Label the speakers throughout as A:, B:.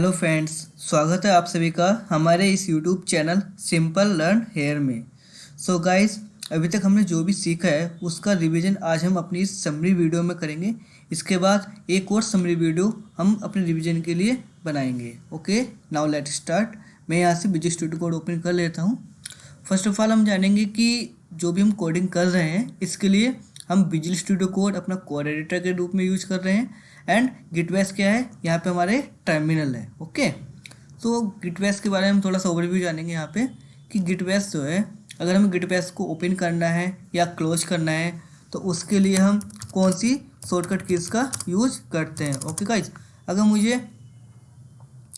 A: Hello friends, स्वागत है आप सभी का हमारे इस YouTube channel simple learn here में। सो गाइस, अभी तक हमने जो भी सीखा है उसका रिवीजन आज हम अपनी इस समरी वीडियो में करेंगे। इसके बाद एक और समरी वीडियो हम अपने रिवीजन के लिए बनाएंगे। Okay, now let start. मैं यहाँ से विजुअल स्टूडियो कोड ओपन कर लेता हूँ। फर्स्ट ऑफ ऑल हम जानेंगे कि जो भी हम कोडिंग कर रहे हैं इसके लिए हम विजुअल स्टूडियो कोड अपना कोड एडिटर के रूप में यूज कर रहे हैं। एंड गिटबैश क्या है, यहाँ पे हमारे टर्मिनल है। ओके, तो गिटबैश के बारे में हम थोड़ा सा ओवरव्यू जानेंगे यहाँ पे कि गिटबैश जो है, अगर हमें गिटबैश को ओपन करना है या क्लोज करना है तो उसके लिए हम कौन सी शॉर्टकट कीज़ का यूज करते हैं। ओके गाइज, अगर मुझे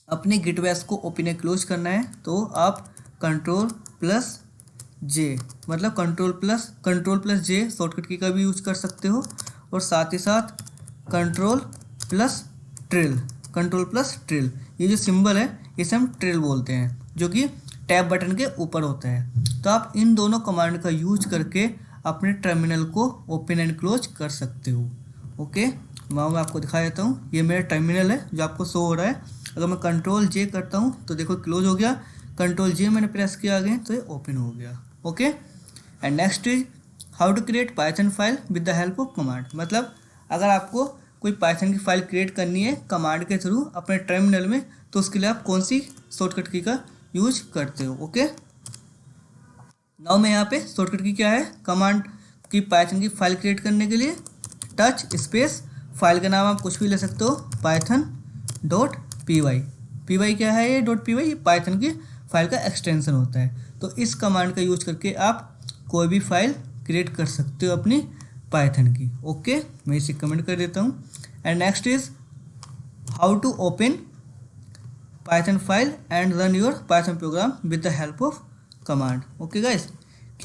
A: अपने गिटबैश को ओपन या क्लोज करना है तो आप Ctrl+J मतलब कंट्रोल प्लस जे शॉर्टकट की का भी यूज कर सकते हो, और साथ ही साथ कंट्रोल प्लस ट्रिल ये जो सिंबल है इसे हम ट्रिल बोलते हैं, जो कि टैब बटन के ऊपर होता है। तो आप इन दोनों कमांड का यूज करके अपने टर्मिनल को ओपन एंड क्लोज कर सकते हो। ओके, मैं आपको दिखा देता हूँ। ये मेरा टर्मिनल है जो आपको शो हो रहा है। अगर मैं Ctrl+J करता हूँ तो देखो क्लोज हो गया, Ctrl+J मैंने प्रेस किया आगे तो ये ओपन हो गया। Okay, and next is how to create Python file with the help of command. मतलब अगर आपको कोई पाइथन की फाइल क्रिएट करनी है कमांड के थ्रू अपने टर्मिनल में, तो उसके लिए आप कौन सी शॉर्टकट की का यूज करते हो। ओके, नाउ मैं यहाँ पे शॉर्टकट की क्या है, कमांड की पाइथन की फाइल क्रिएट करने के लिए टच स्पेस, फाइल का नाम आप कुछ भी ले सकते हो, python.py। py क्या है, ये .py ये पाइथन की फाइल का एक्सटेंशन होता है। तो इस कमांड का यूज करके आप कोई भी फाइल क्रिएट कर सकते हो अपनी पाइथन की। ओके, मैं इसे कमेंट कर देता हूँ। And next is how to open Python file and run your Python program with the help of command. Okay guys,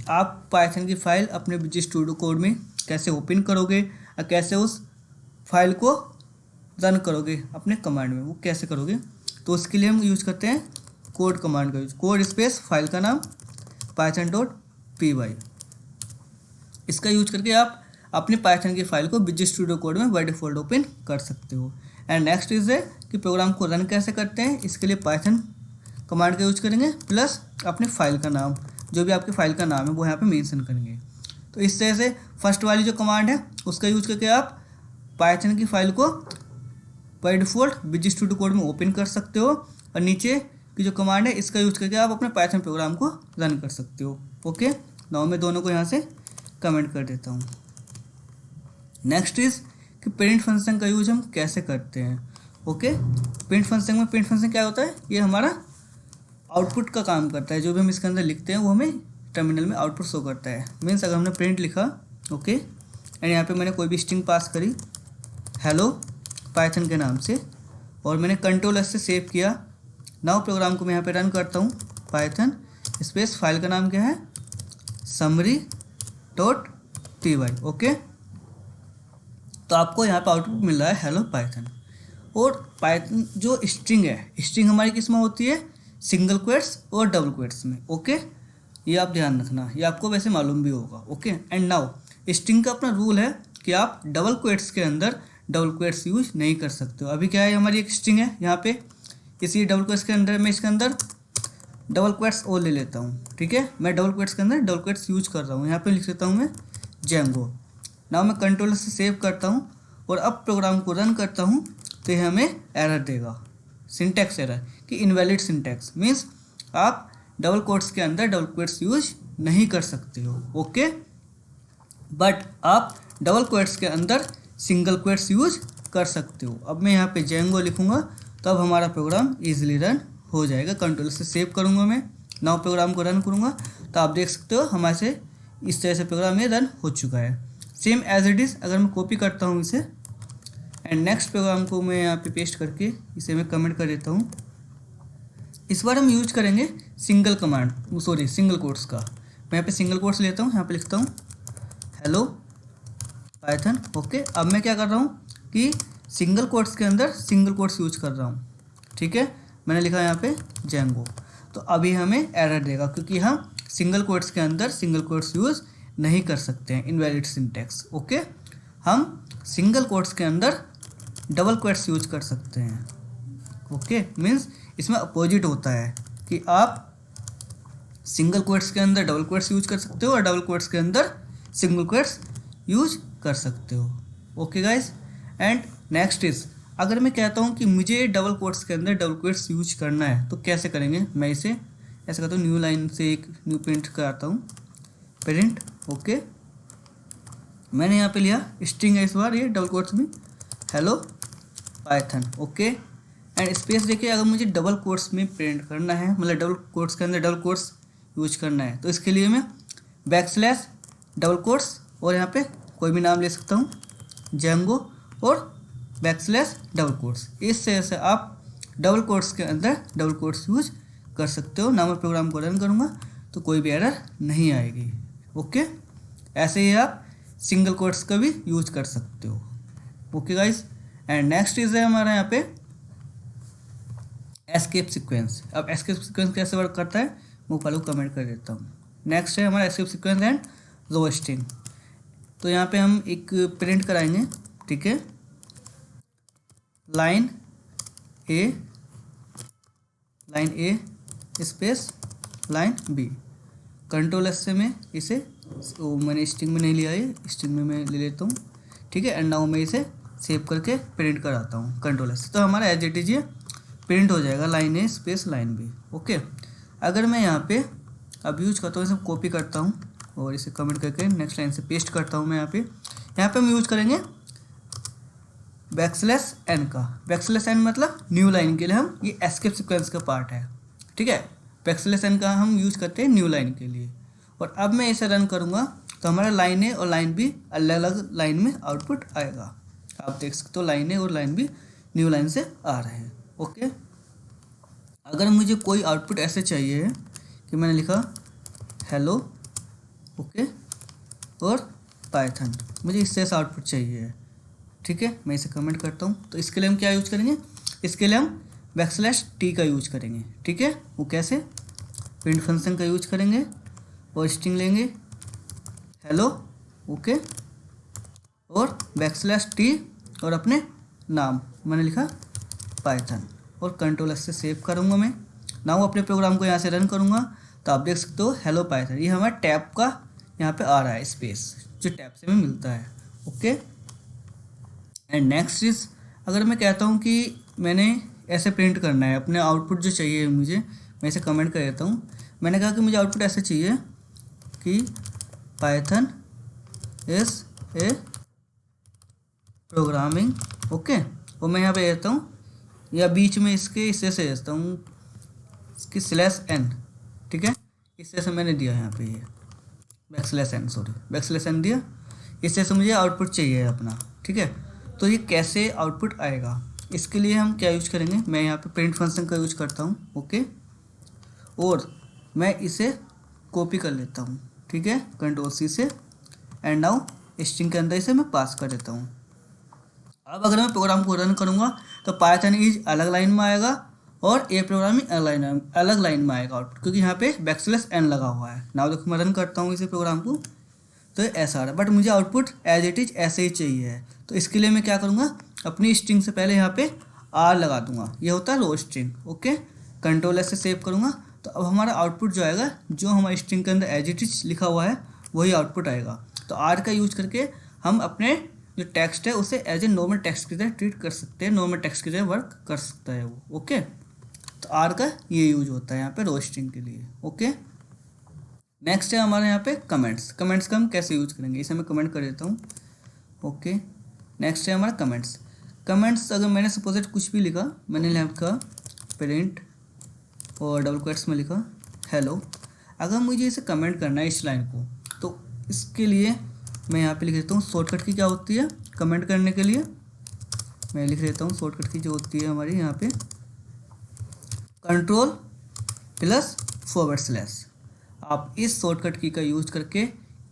A: आप पाइथन की फाइल अपने विजुअल स्टूडियो कोड में कैसे ओपन करोगे और कैसे उस फाइल को रन करोगे अपने कमांड में, वो कैसे करोगे, तो उसके लिए हम यूज करते हैं कोड कमांड का यूज। कोड स्पेस फाइल का नाम python.py, इसका यूज करके आप अपनी पाइथन की फाइल को विजुअल स्टूडियो कोड में बाय डिफॉल्ट ओपन कर सकते हो। एंड नेक्स्ट इज है कि प्रोग्राम को रन कैसे करते हैं, इसके लिए पाइथन कमांड का यूज करेंगे प्लस अपने फाइल का नाम, जो भी आपकी फाइल का नाम है वो यहाँ पे मेंशन करेंगे। तो इस तरह से फर्स्ट वाली जो कमांड है उसका यूज करके आप पाइथन की फाइल को by default visual Studio Code में ओपन कर सकते हो, और नीचे की जो कमांड है इसका यूज करके आप अपने पाइथन प्रोग्राम को रन कर सकते हो। ओके, नाउ मैं दोनों को यहाँ से कमेंट कर देता हूँ। नेक्स्ट इज कि प्रिंट फंक्शन का यूज हम कैसे करते हैं। ओके, प्रिंट फंक्शन क्या होता है, ये हमारा आउटपुट का काम करता है। जो भी हम इसके अंदर लिखते हैं वो हमें टर्मिनल में आउटपुट शो करता है। मीन्स अगर हमने प्रिंट लिखा, ओके, एंड यहाँ पे मैंने कोई भी स्ट्रिंग पास करी हेलो पाइथन के नाम से, और मैंने Ctrl+S से सेव किया। नाउ प्रोग्राम को मैं यहाँ पे रन करता हूँ, पाइथन स्पेस फाइल का नाम क्या है, summary.py। ओके, तो आपको यहाँ पे आउटपुट मिल रहा है हेलो पाइथन। और पाइथन जो स्ट्रिंग है, स्ट्रिंग हमारी किस में होती है, सिंगल क्वेट्स और डबल क्वेट्स में। ओके, ये आप ध्यान रखना, ये आपको वैसे मालूम भी होगा। ओके, एंड नाउ स्ट्रिंग का अपना रूल है कि आप डबल क्वेट्स के अंदर डबल क्वेट्स यूज नहीं कर सकते हो। अभी क्या है, हमारी एक स्ट्रिंग है यहाँ पे, इसी डबल क्वेट्स के अंदर मैं इसके अंदर डबल क्वेट्स और ले लेता हूँ। ठीक है, मैं डबल क्वेट्स के अंदर डबल क्वेट्स यूज कर रहा हूँ। यहाँ पे लिख देता हूँ मैं जेंगो। नाउ मैं Ctrl से सेव करता हूँ और अब प्रोग्राम को रन करता हूँ तो ये हमें एरर देगा, सिंटैक्स एरर कि इनवैलिड सिंटैक्स। मीन्स आप डबल कोट्स के अंदर डबल कोट्स यूज नहीं कर सकते हो। ओके, बट आप डबल कोट्स के अंदर सिंगल कोट्स यूज कर सकते हो। अब मैं यहाँ पे जेंगो लिखूँगा तो अब हमारा प्रोग्राम ईजिली रन हो जाएगा। Ctrl से सेव करूँगा मैं, नाउ प्रोग्राम को रन करूँगा तो आप देख सकते हो हमारे से इस तरह से प्रोग्राम ये रन हो चुका है, सेम एज इट इज़। अगर मैं कॉपी करता हूँ इसे एंड नेक्स्ट प्रोग्राम को मैं यहाँ पे पेस्ट करके इसे मैं कमेंट कर देता हूँ। इस बार हम यूज करेंगे सिंगल कोट्स का। मैं यहाँ पे सिंगल कोट्स लेता हूँ, यहाँ पे लिखता हूँ हेलो पाइथन। ओके, अब मैं क्या कर रहा हूँ कि सिंगल कोट्स के अंदर सिंगल कोट्स यूज कर रहा हूँ। ठीक है, मैंने लिखा यहाँ पे जेंगो, तो अभी हमें एरर देगा क्योंकि हम सिंगल कोट्स के अंदर सिंगल कोट्स यूज नहीं कर सकते हैं, इनवैलिड सिंटैक्स। ओके, हम सिंगल कोट्स के अंदर डबल कोट्स यूज कर सकते हैं। ओके, मीन्स इसमें अपोजिट होता है कि आप सिंगल कोट्स के अंदर डबल कोट्स यूज कर सकते हो और डबल कोट्स के अंदर सिंगल कोट्स यूज कर सकते हो। Okay guys, and next is, अगर मैं कहता हूँ कि मुझे डबल कोट्स के अंदर डबल कोट्स यूज करना है तो कैसे करेंगे। मैं इसे ऐसे करता हूँ, न्यू लाइन से एक न्यू प्रिंट कराता हूँ, प्रिंट। ओके, मैंने यहाँ पे लिया स्ट्रिंग है इस बार ये डबल कोट्स में, hello Python. Okay, and space देखिए, अगर मुझे डबल कोट्स में प्रिंट करना है, मतलब डबल कोट्स के अंदर डबल कोट्स यूज करना है, तो इसके लिए मैं बैकस्लैश डबल कोट्स और यहाँ पे कोई भी नाम ले सकता हूँ, जेंगो, और बैकस्लैश डबल कोट्स। इस तरह से आप डबल कोट्स के अंदर डबल कोट्स यूज कर सकते हो। ना मैं प्रोग्राम को रन करूँगा तो कोई भी एरर नहीं आएगी। ओके, ऐसे ही आप सिंगल कोट्स का भी यूज कर सकते हो। Okay guys, and next is है हमारा यहाँ पे एस्केप सीक्वेंस। अब एस्केप सीक्वेंस कैसे वर्क करता है वो पहले कमेंट कर देता हूँ। नेक्स्ट है हमारा एस्केप सीक्वेंस एंड रोस्टिंग। तो यहाँ पे हम एक प्रिंट कराएंगे, ठीक है, line A space line B. Control S से मैं इसे, मैंने स्ट्रिंग में नहीं लिया है, स्ट्रिंग में मैं ले लेता हूँ, ठीक है, एंड नाउ मैं इसे सेव करके प्रिंट कराता हूँ कंट्रोल एस। तो हमारा एज इट इज ये प्रिंट हो जाएगा, line A space line B. Okay, अगर मैं यहाँ पे अब यूज करता हूँ, इसे कॉपी करता हूँ और इसे कमेंट करके नेक्स्ट लाइन से पेस्ट करता हूँ मैं यहाँ पे हम यूज करेंगे बैकस्लैश एन का। बैकस्लैश एन मतलब न्यू लाइन के लिए हम, ये एस्केप सीक्वेंस का पार्ट है, ठीक है। बैकस्लैश एन का हम यूज करते हैं न्यू लाइन के लिए। और अब मैं इसे रन करूँगा तो हमारा लाइन ए और लाइन बी अलग अलग लाइन में आउटपुट आएगा। आप देख सकते हो लाइन ए और लाइन बी न्यू लाइन से आ रहे हैं। ओके, अगर मुझे कोई आउटपुट ऐसे चाहिए कि मैंने लिखा हेलो, ओके, और पाइथन, मुझे इस तरह से आउटपुट चाहिए, ठीक है, मैं इसे कमेंट करता हूँ। तो इसके लिए हम क्या यूज करेंगे, इसके लिए हम बैकस्लैश टी का यूज करेंगे, ठीक है। वो कैसे, प्रिंट फंक्शन का यूज करेंगे और स्ट्रिंग लेंगे हेलो, ओके, और बैकस्लैश टी और अपने नाम, मैंने लिखा पाइथन, और कंट्रोल एस से सेव करूँगा मैं। ना वो अपने प्रोग्राम को यहाँ से रन करूँगा तो आप देख सकते हो हेलो पाइथन, ये हमारा टैब का यहाँ पे आ रहा है स्पेस, जो टैब से हमें मिलता है। ओके, एंड नेक्स्ट इज, अगर मैं कहता हूँ कि मैंने ऐसे प्रिंट करना है अपने आउटपुट जो चाहिए मुझे, मैं इसे कमेंट कर देता हूँ। मैंने कहा कि मुझे आउटपुट ऐसे चाहिए कि Python is a programming, okay, और मैं यहाँ पे देता हूँ, या बीच में इसके इससे से देता हूँ इसकी स्लैश एन, ठीक है, इससे से मैंने दिया यहाँ पे ये बैकस्लैश एन दिया, इससे से मुझे आउटपुट चाहिए अपना, ठीक है। तो ये कैसे आउटपुट आएगा, इसके लिए हम क्या यूज करेंगे, मैं यहाँ पे प्रिंट फंक्शन का यूज करता हूँ, ओके, और मैं इसे कॉपी कर लेता हूँ, ठीक है, कंट्रोल सी से, एंड नाउ स्ट्रिंग के अंदर इसे मैं पास कर देता हूँ। अब अगर मैं प्रोग्राम को रन करूँगा तो पाइथन इज अलग लाइन में आएगा और ए प्रोग्रामिंग अलग लाइन में आएगा आउटपुट, क्योंकि यहाँ पे बैकस्लैश एन लगा हुआ है। नाउ देखो मैं रन करता हूँ इसे प्रोग्राम को तो ऐसा आ रहा है, बट मुझे आउटपुट एज इट इज ऐसे ही चाहिए है। तो इसके लिए मैं क्या करूँगा, अपनी स्ट्रिंग से पहले यहाँ पे आर लगा दूंगा, ये होता है रो स्ट्रिंग, ओके, कंट्रोल एस से सेव करूँगा। तो अब हमारा आउटपुट जो आएगा, जो हमारी स्ट्रिंग के अंदर एज इट इज लिखा हुआ है वही आउटपुट आएगा। तो आर का यूज करके हम अपने जो टेक्स्ट है उसे एज ए नॉर्मल टेक्स्ट की तरह ट्रीट कर सकते हैं, नॉर्मल टेक्स्ट की तरह वर्क कर सकता है वो, ओके। तो आर का ये यूज होता है यहाँ पे रोस्टिंग के लिए, ओके। नेक्स्ट है हमारे यहाँ पे कमेंट्स का हम कैसे यूज करेंगे, इसे मैं कमेंट कर देता हूँ, ओके। नेक्स्ट है हमारा कमेंट्स अगर मैंने सपोज कुछ भी लिखा, मैंने लिखा प्रिंट और डबल क्वेट्स में लिखा हेलो, अगर मुझे इसे कमेंट करना है इस लाइन को, तो इसके लिए मैं यहाँ पे लिख देता हूँ शॉर्टकट की क्या होती है कमेंट करने के लिए, मैं लिख देता हूँ शॉर्टकट की जो होती है हमारी यहाँ पे कंट्रोल+/। आप इस शॉर्टकट की का यूज करके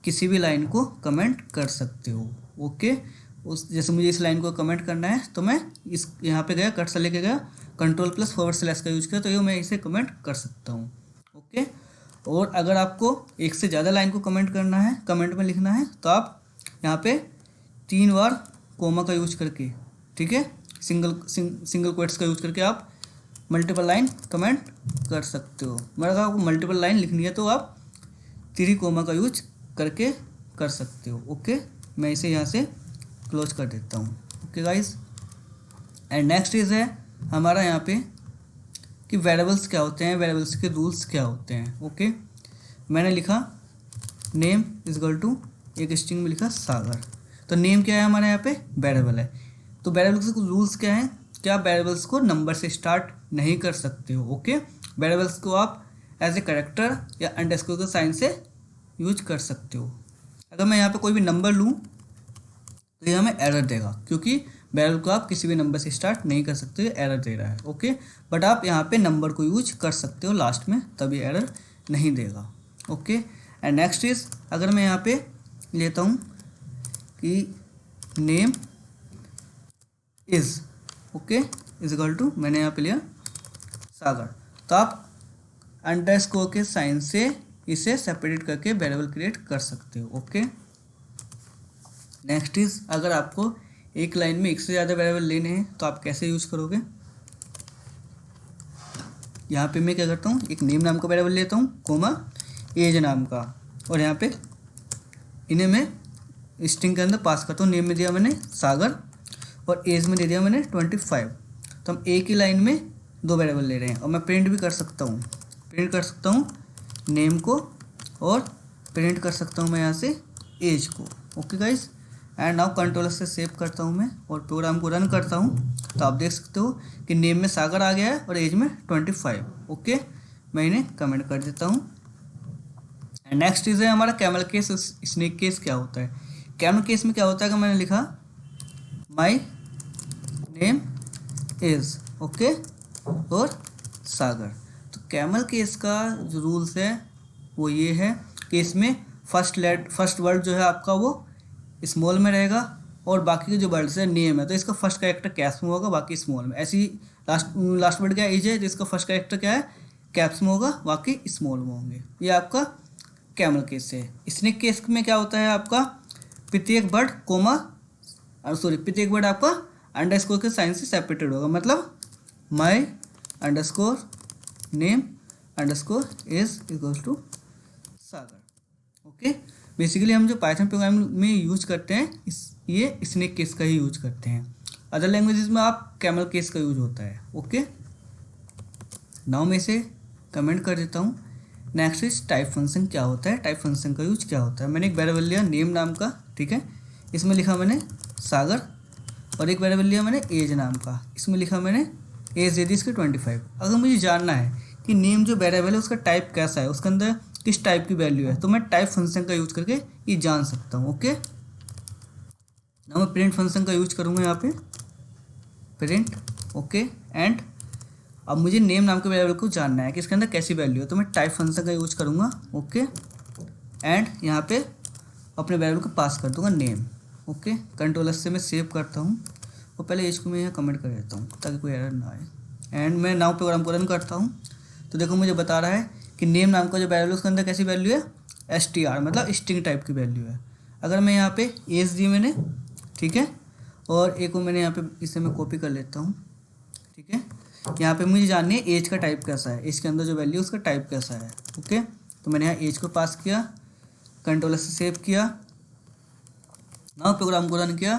A: किसी भी लाइन को कमेंट कर सकते हो, ओके। उस जैसे मुझे इस लाइन को कमेंट करना है तो मैं इस यहाँ पे गया, कर्सर लेके गया, कंट्रोल+/का यूज किया, तो ये मैं इसे कमेंट कर सकता हूँ, ओके। और अगर आपको एक से ज़्यादा लाइन को कमेंट करना है, कमेंट में लिखना है, तो आप यहाँ पे 3 बार कोमा का यूज करके, ठीक है, सिंगल क्वेट्स का यूज करके आप मल्टीपल लाइन कमेंट कर सकते हो। मतलब अगर आपको मल्टीपल लाइन लिखनी है तो आप 3 कोमा का यूज करके कर सकते हो। ओके, मैं इसे यहाँ से क्लोज कर देता हूँ। Okay guys, and next is है हमारा यहाँ पे कि वेरिएबल्स क्या होते हैं, वेरिएबल्स के रूल्स क्या होते हैं। ओके, मैंने लिखा नेम इज इक्वल टू, एक स्ट्रिंग में लिखा सागर। तो नेम क्या है हमारे यहाँ पे, वेरिएबल है। तो वेरिएबल्स के रूल्स क्या हैं, क्या आप वेरिएबल्स को नंबर से स्टार्ट नहीं कर सकते हो। ओके, वेरिएबल्स को आप एज ए कैरेक्टर या अंडरस्कोर के साइन से यूज कर सकते हो। अगर मैं यहाँ पे कोई भी नंबर लूँ तो ये हमें एरर देगा, क्योंकि वेरिएबल को आप किसी भी नंबर से स्टार्ट नहीं कर सकते, एरर दे रहा है। ओके, बट आप यहाँ पे नंबर को यूज कर सकते हो लास्ट में, तभी एरर नहीं देगा। ओके, एंड नेक्स्ट इज, अगर मैं यहाँ पे लेता हूँ कि name is okay is equal to, मैंने यहाँ पे लिया सागर, तो आप अंडरस्कोर के साइन से इसे सेपरेट करके वेरिएबल क्रिएट कर सकते हो। ओके, नेक्स्ट इज, अगर आपको एक लाइन में एक से ज़्यादा वेरिएबल लेने हैं तो आप कैसे यूज करोगे। यहाँ पे मैं क्या करता हूँ, एक नेम नाम का वेरिएबल लेता हूँ, कोमा एज नाम का, और यहाँ पे इन्हें मैं स्ट्रिंग के अंदर पास करता हूँ। नेम में दिया मैंने सागर और एज में दे दिया मैंने 25। तो हम एक ही लाइन में 2 वेरिएबल ले रहे हैं, और मैं प्रिंट भी कर सकता हूँ, प्रिंट कर सकता हूँ नेम को, और प्रिंट कर सकता हूँ मैं यहाँ से एज को। Okay guys, and now controller से सेव करता हूँ मैं और प्रोग्राम को रन करता हूँ, तो आप देख सकते हो कि नेम में सागर आ गया है और एज में 25। ओके, मैं इन्हें कमेंट कर देता हूँ। एंड नेक्स्ट इज है हमारा कैमल केस, स्नेक केस क्या होता है। कैमल केस में क्या होता है कि मैंने लिखा माई नेम इज ओके और सागर। तो कैमल केस का जो रूल्स है वो ये है कि इसमें फर्स्ट वर्ड जो है आपका वो स्मॉल में रहेगा, और बाकी के जो वर्ड्स है नेम है तो इसका फर्स्ट कैरेक्टर कैप्स में होगा, बाकी स्मॉल में। ऐसी लास्ट वर्ड क्या है, एज है, जिसका फर्स्ट कैरेक्टर क्या है कैप्स में होगा, बाकी स्मॉल में होंगे। ये आपका कैमल केस है। स्नेक केस में क्या होता है, आपका प्रत्येक वर्ड प्रत्येक वर्ड आपका अंडरस्कोर के साइन से सेपरेटेड होगा। मतलब my underscore name underscore is equal to Sagar. Okay, basically हम जो पाइथन प्रोग्राम में यूज करते हैं ये स्नेक केस का ही यूज करते हैं। अदर लैंग्वेजेस में आप कैमल केस का यूज होता है। ओके, नाउ मैं इसे कमेंट कर देता हूँ। नेक्स्ट इज टाइप फंक्शन क्या होता है, टाइप फंक्शन का यूज क्या होता है। मैंने एक वेरिएबल लिया नेम नाम का, ठीक है, इसमें लिखा मैंने सागर, और एक वेरिएबल लिया मैंने एज नाम का, इसमें लिखा मैंने एज दे दी इसकी 25। अगर मुझे जानना है कि नेम जो वेरिएबल है उसका टाइप कैसा है, उसके अंदर किस टाइप की वैल्यू है, तो मैं टाइप फंक्शन का यूज करके ये जान सकता हूँ। ओके, ना मैं प्रिंट फंक्शन का यूज करूँगा यहाँ पे प्रिंट। ओके, एंड अब मुझे नेम नाम के वेरिएबल को जानना है कि इसके अंदर कैसी वैल्यू है, तो मैं टाइप फंक्शन का यूज करूँगा। ओके, एंड यहाँ पे अपने वेरिएबल को पास कर दूंगा नेम। ओके, कंट्रोलर से मैं सेव करता हूँ, और पहले इसको मैं यहाँ कमेंट कर देता हूँ ताकि कोई एरर ना आए। एंड मैं नाउ प्रोग्राम को रन करता हूँ, तो देखो मुझे बता रहा है कि नेम नाम का जो वेरिएबल है उसके अंदर कैसी वैल्यू है, str मतलब स्ट्रिंग टाइप की वैल्यू है। अगर मैं यहाँ पे एज दी मैंने, ठीक है, और एक को मैंने यहाँ पे इसे मैं कॉपी कर लेता हूँ, ठीक है। यहाँ पे मुझे जाननी है एज का टाइप कैसा है, इसके अंदर जो वैल्यू उसका टाइप कैसा है। ओके, तो मैंने यहाँ एज को पास किया, कंट्रोलर से सेव किया, नाउ प्रोग्राम को रन किया,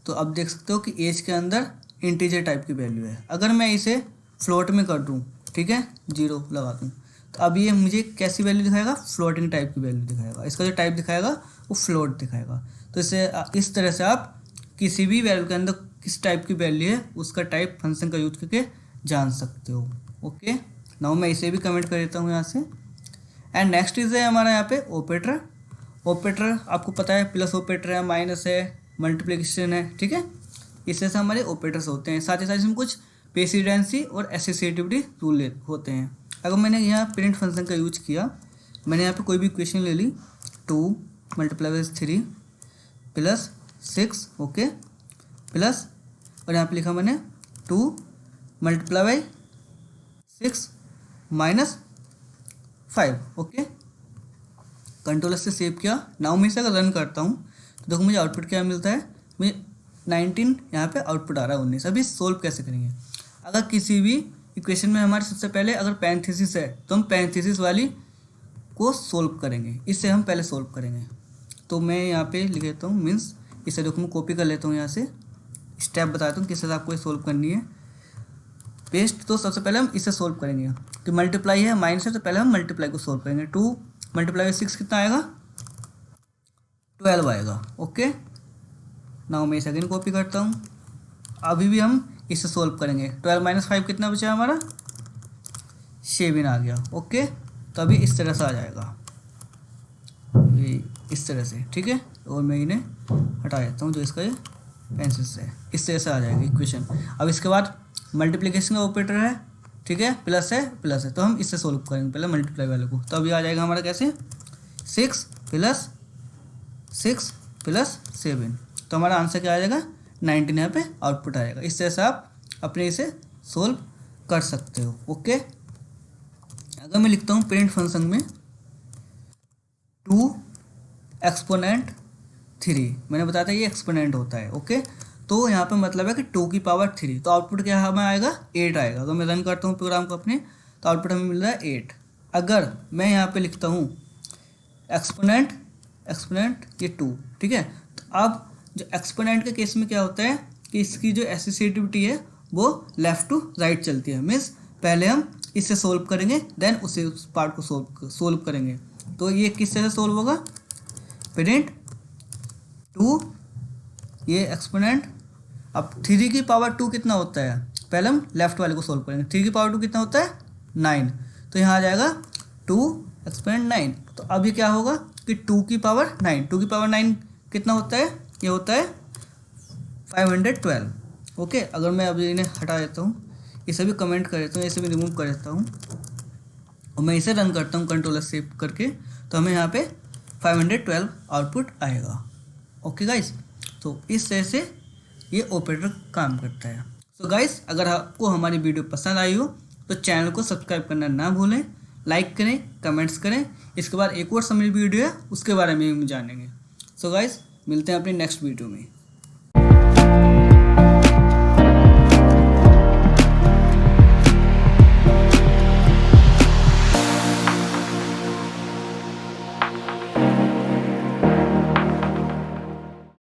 A: तो अब देख सकते हो कि एज के अंदर इंटीजर टाइप की वैल्यू है। अगर मैं इसे फ्लोट में कर दूँ, ठीक है, 0 लगा दूँ, तो अब ये मुझे कैसी वैल्यू दिखाएगा, फ्लोटिंग टाइप की वैल्यू दिखाएगा। इसका जो टाइप दिखाएगा वो फ्लोट दिखाएगा। तो इस तरह से आप किसी भी वैल्यू के अंदर किस टाइप की वैल्यू है उसका टाइप फंक्शन का यूज करके जान सकते हो। ओके, नाउ मैं इसे भी कमेंट कर देता हूँ यहाँ से। एंड नेक्स्ट इज है हमारा यहाँ पे ऑपरेटर। ऑपरेटर आपको पता है, प्लस ऑपरेटर है, माइनस है, मल्टीप्लिकेशन है, ठीक है, इससे हमारे ऑपरेटर्स होते हैं। साथ ही साथ इसमें कुछ प्रेसिडेंसी और एसोसिएटिविटी रूल होते हैं। अगर मैंने यहाँ प्रिंट फंक्शन का यूज किया, मैंने यहाँ पे कोई भी इक्वेशन ले ली, 2 × 3 + 6, ओके, प्लस, और यहाँ पे लिखा मैंने 2 × 6 - 5, ओके, कंट्रोलर से सेव किया। नाउ मैं इसे अगर रन करता हूँ तो देखो मुझे आउटपुट क्या मिलता है, मुझे 19 यहाँ पे आउटपुट आ रहा है, 19। अभी सोल्व कैसे करेंगे, अगर किसी भी इक्वेशन में हमारे सबसे पहले अगर पैरेंथेसिस है तो हम पैरेंथेसिस वाली को सोल्व करेंगे, इससे हम पहले सोल्व करेंगे। तो मैं यहाँ पे लिख लेता हूँ, मीन्स इसे देखो मैं कॉपी कर लेता हूँ, यहाँ से स्टेप बताता हूँ किस हिसाब आपको सोल्व करनी है। पेस्ट, तो सबसे पहले हम इसे सोल्व करेंगे कि मल्टीप्लाई है माइनस है, तो पहले हम मल्टीप्लाई को सोल्व करेंगे। 2 मल्टीप्लाई 6 कितना आएगा, 12 आएगा। ओके, नाउ मैं सेकेंड कॉपी करता हूँ। अभी भी हम इसे सोल्व करेंगे। 12 माइनस 5 कितना बचा हमारा, 7 आ गया। ओके, तो अभी इस तरह से आ जाएगा, ये इस तरह से, ठीक है। और मैं इन्हें हटा देता हूँ, जो इसका ये पेंसिल से है, इस तरह से आ जाएगा इक्वेशन। अब इसके बाद मल्टीप्लिकेशन का ऑपरेटर है, ठीक है, प्लस है, तो हम इससे सोल्व करेंगे पहले मल्टीप्लाई वाले को। तो अभी आ जाएगा हमारा कैसे, 6 प्लस 7, तो हमारा आंसर क्या आ जाएगा, 19 यहाँ पे आउटपुट आएगा। इस तरह से आप अपने इसे सोल्व कर सकते हो। ओके, अगर मैं लिखता हूँ पेरेंट फंक्शन में 2 एक्सपोनेंट 3, मैंने बताया था ये एक्सपोनेंट होता है। ओके, तो यहाँ पे मतलब है कि 2 की पावर 3, तो आउटपुट क्या हमें आएगा, 8 आएगा। अगर मैं रन करता हूँ प्रोग्राम को अपने, तो आउटपुट हमें मिल रहा है 8। अगर मैं यहाँ पे लिखता हूँ एक्सपोनेंट ये 2, ठीक है। तो अब जो एक्सपोनेंट के केस में क्या होता है कि इसकी जो एसोसिएटिविटी है वो लेफ्ट टू राइट चलती है। मीन्स पहले हम इससे सोल्व करेंगे, देन उस पार्ट को सोल्व करेंगे। तो ये किस तरह से सोल्व होगा, पेरेंट 2 ये एक्सपोनेंट, अब 3 की पावर 2 कितना होता है, पहले हम लेफ्ट वाले को सोल्व करेंगे। 3 की पावर 2 कितना होता है, 9, तो यहाँ आ जाएगा 2 एक्सपोनेंट 9। तो अभी क्या होगा कि 2 की पावर 9 कितना होता है, ये होता है 512। ओके, अगर मैं अभी इन्हें हटा देता हूँ, इसे भी कमेंट कर देता हूँ, इसे भी रिमूव कर देता हूँ, और मैं इसे रन करता हूँ कंट्रोलर सेव करके, तो हमें यहाँ पे 512 आउटपुट आएगा। ओके गाइस, तो इस तरह से ये ऑपरेटर काम करता है। सो गाइस, अगर आपको हमारी वीडियो पसंद आई हो तो चैनल को सब्सक्राइब करना ना भूलें, लाइक करें, कमेंट्स करें। इसके बाद एक और समरी वीडियो है, उसके बारे में हम जानेंगे। सो गाइस, मिलते हैं अपनी नेक्स्ट वीडियो में।